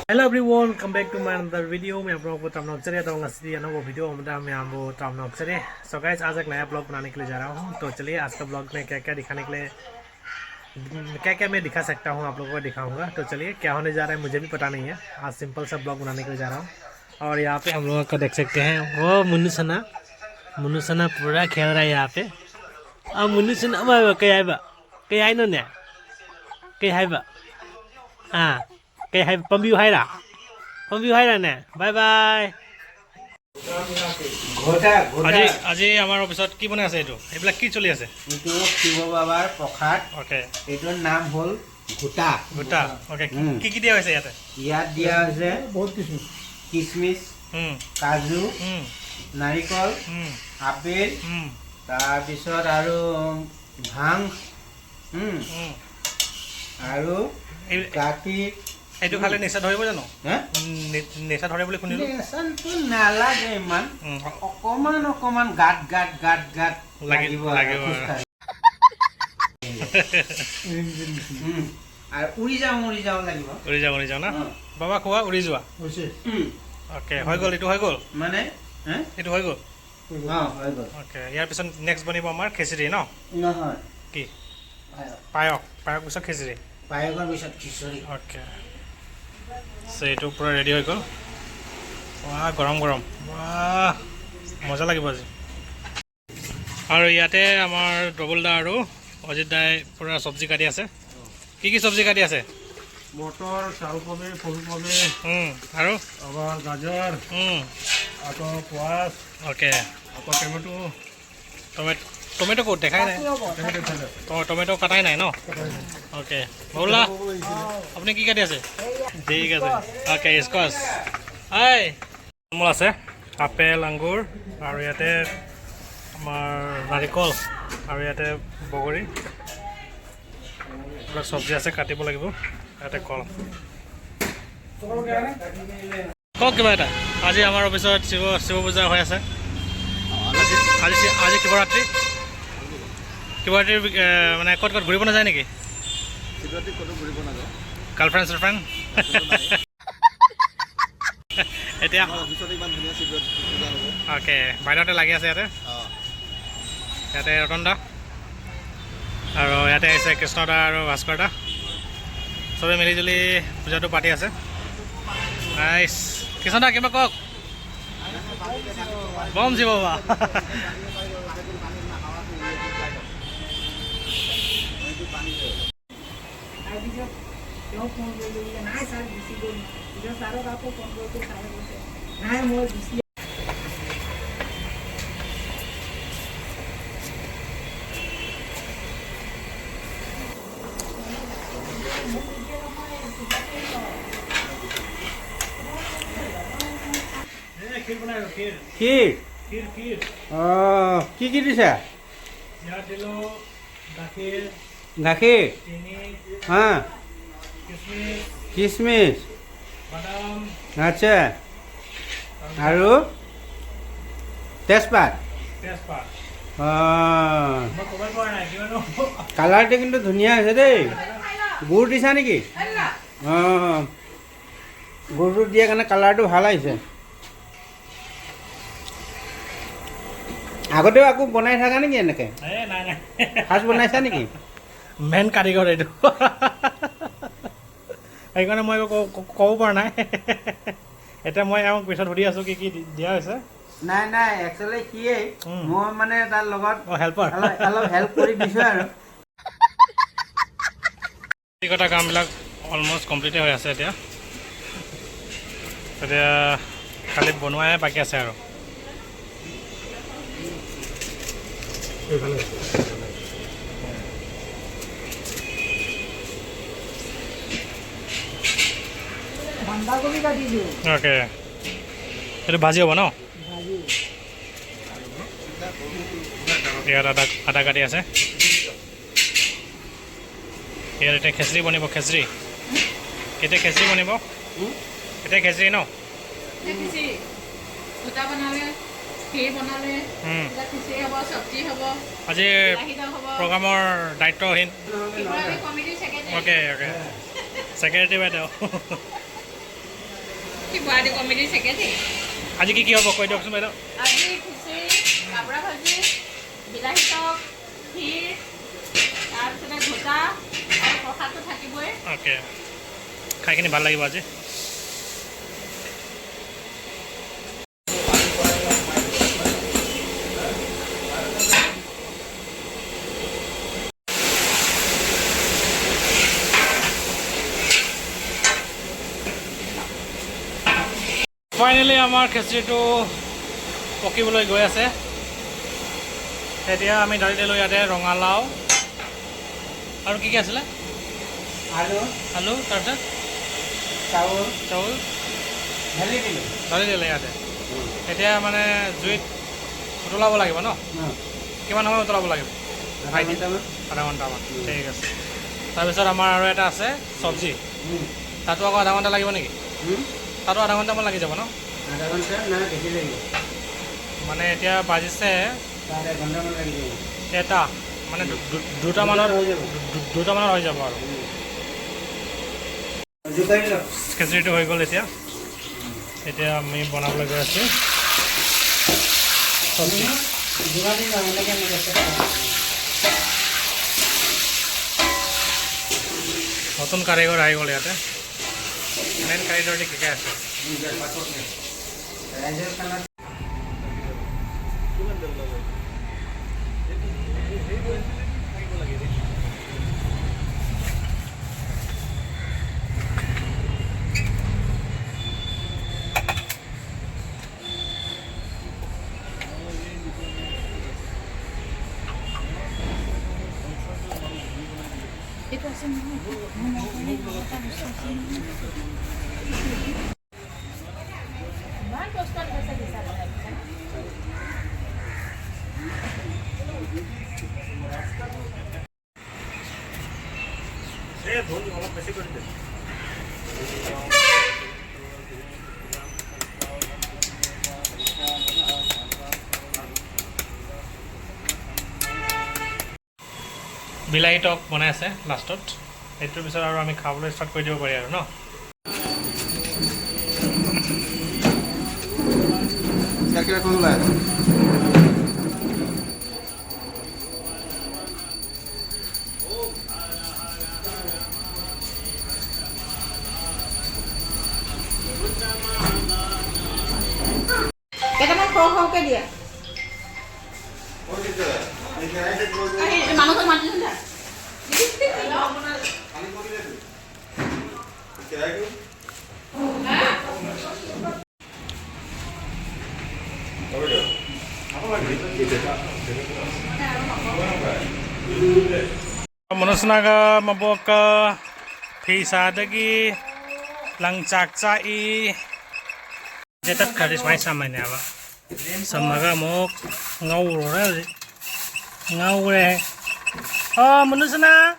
Hello everyone, come back to my another video. मैं आप लोगों को तमनोक चलिए तो नस्ली है ना वो वीडियो मैं आपको तमनोक चलिए So guys, आज एक नया ब्लॉग बनाने के लिए जा रहा हूँ. तो चलिए आज का ब्लॉग में क्या क्या दिखाने के लिए क्या मैं दिखा सकता हूँ आप लोगों को दिखाऊंगा. तो चलिए क्या होने जा रहा है मुझे भी पता नहीं है. आज सिंपल सा ब्लॉग बनाने के लिए जा रहा हूँ. और यहाँ पे हम लोगों को देख सकते हैं वो मुन्नू सना पूरा खेल रहा है यहाँ पे. अब मुन्नू सना कहीं आई ना कहीं है हाँ कहीं है पंबी है ना बाय बाय. আজি আমাৰ অফিসত কি বনাই আছে এইটো এইবিলাক কি চলি আছে এইটো শিৱ বাবাৰ প্ৰসাদ. ওকে এইটোৰ নাম হ'ল ঘোটা. ওকে কি দিয়া হৈছে ইয়াত দিয়া হৈছে বহুত কিচমিচ কাজু নাৰিকল আপেল তাৰপিছত আৰু ভাং আৰু গাখীৰ. এইটো খালে নিচা ধৰিব জানো নিচা ধৰে বুলি শুনিলো. নিচাটো নালাগে ইমান অকমান গাত লাগিব আৰু উৰি যাওঁ লাগিব না বাবা খোৱা উৰি যোৱা. অ'কে হৈ গ'ল এইটো হৈ গ'ল মানে এইটো হৈ গ'ল হৈ গ'ল. অ'কে ইয়াৰ পিছত নেক্সট বনিব আমাৰ খিচিৰি ন নহয় কি পায়স পিছত খিচিৰি পায়সৰ পিছত খিচৰি. অ'কে চ' এইটো পূৰা ৰেডি হৈ গ'ল. গৰম মজা লাগিব আজি. আৰু ইয়াতে আমাৰ ডবল দা আৰু অজিত দাই পূৰা চব্জি কাটি আছে. কি চব্জি কাটি আছে মটৰ চাউলকবি ফুলকবি আৰু আবাৰ গাজৰ আকৌ পিঁয়াজ অ'কে আকৌ টমেটো ক'ত দেখাই নাই টমেটো কাটাই নাই ন অ'কে বৌলা আপুনি কি কাটি আছে ঠিক আছে অ'কে স্কচ হয় ফল মূল আছে আপেল আঙুৰ আৰু ইয়াতে আমাৰ নাৰিকল আৰু ইয়াতে বগৰী এইবিলাক চব্জি আছে কাটিব লাগিব. ইয়াতে কল কওক কিবা এটা. আজি আমাৰ অফিচত শিৱ পূজা হৈ আছে. আজি শিৱৰাত্ৰি মানে ক'ত ঘূৰিব নাযায় নেকি গাৰ্লফ্ৰেণ্ড চাৰ্লফ্ৰেণ্ড এতিয়া অ'কে বাইদেউহঁতে লাগি আছে ইয়াতে ৰতন দা আৰু ইয়াতে আহিছে কৃষ্ণ দা আৰু ভাস্কৰ দা চবে মিলিজুলি পূজাটো পাতি আছে. নাইচ কৃষ্ণ দা কিবা কওক বম জীৱ বাবা কি দিছে গাখীৰ কিচমিচ আচ্ছা আৰু তেজপাত. কালাৰটো কিন্তু ধুনীয়া হৈছে দেই. গুড় দিছা নেকি গুড়টো দিয়া কাৰণে কালাৰটো ভাল আহিছে. আগতেও আকৌ বনাই থাকা নেকি এনেকৈ ফাৰ্ষ্ট বনাইছা নেকি মেইন কাৰিকৰ এইটো সেইকাৰণে মই ক'ব পৰা নাই. এতিয়া মই এওঁক পিছত সুধি আছোঁ কি দিয়া হৈছে. নাই একচুৱেলি সিয়েই মই মানে তাৰ লগত হেল্পাৰ অলপ হেল্প কৰি দিছোঁ আৰু কটা কামবিলাক অলমষ্ট কমপ্লিটে হৈ আছে. এতিয়া খালি বনোৱাই বাকী আছে আৰু অ'কে এইটো ভাজি হ'ব ন ইয়াত আদা কাটি আছে. ইয়াত এতিয়া খিচিৰি বনিব খিচিৰি এতিয়া খিচিৰি ন खीर बनाले खिचड़ी हम सब्जी हम আজি প্ৰগ্ৰামৰ দায়িত্বহীন committee secretary okay okay secretary বাইদেউ गुवाहाटी कमिटी सेक्रेटरी আজি কি হ'ব কৈ দিয়কচোন বাইদেউ आज खिचड़ी लाबरा भाजी बिलाही टक खीर তাৰপিছতে ঘোটা আৰু প্ৰসাদটো থাকিবই ओके খাইখিনি ভাল লাগিব আজি ফাইনেলি আমাৰ খিচিৰিটো পকিবলৈ গৈ আছে এতিয়া আমি দালি দিলোঁ ইয়াতে ৰঙালাও আৰু কি আছিলে আলু আলু তাৰপিছত চাউল চাউল ঢালি দিলোঁ দালি দিলে ইয়াতে এতিয়া মানে জুইত উতলাব লাগিব ন কিমান সময় উতলাব লাগিব আধা ঘণ্টামান ঠিক আছে তাৰপিছত আমাৰ আৰু এটা আছে চব্জি তাতো আকৌ আধা ঘণ্টা লাগিব নেকি তাতো আধা ঘণ্টামান লাগি যাব ন আধা ঘণ্টা না বেছি লাগিব মানে এতিয়া বাজিছে আধা ঘণ্টামান লাগি যাব এটা মানে দুটামানত হৈ যাব আৰু জোকাৰি লওক খিচিৰিটো হৈ গ'ল এতিয়া আমি বনাবলৈ গৈ আছোঁ চব্জি যোগালি নহ'লেকে আমি নতুন কাৰিকৰ আহি গ'ল ইয়াতে মেইন কাৰিকৰটি শিকাই আছে ৰাইজৰ খানা অলপ বেছি কৰি দে বিলাহী টক বনাই আছে লাষ্টত এইটোৰ পিছত আৰু আমি খাবলৈ ষ্টাৰ্ট কৰি দিব পাৰি আৰু ন চাকিৰা কোনবা কেইটামান সৰহকৈ দিয়া মানুহক মাতিছোঁ না Manusnaga maboka phisadagi langchak chai jetat kharis mai samai ne aba samaga mok ngau re manusna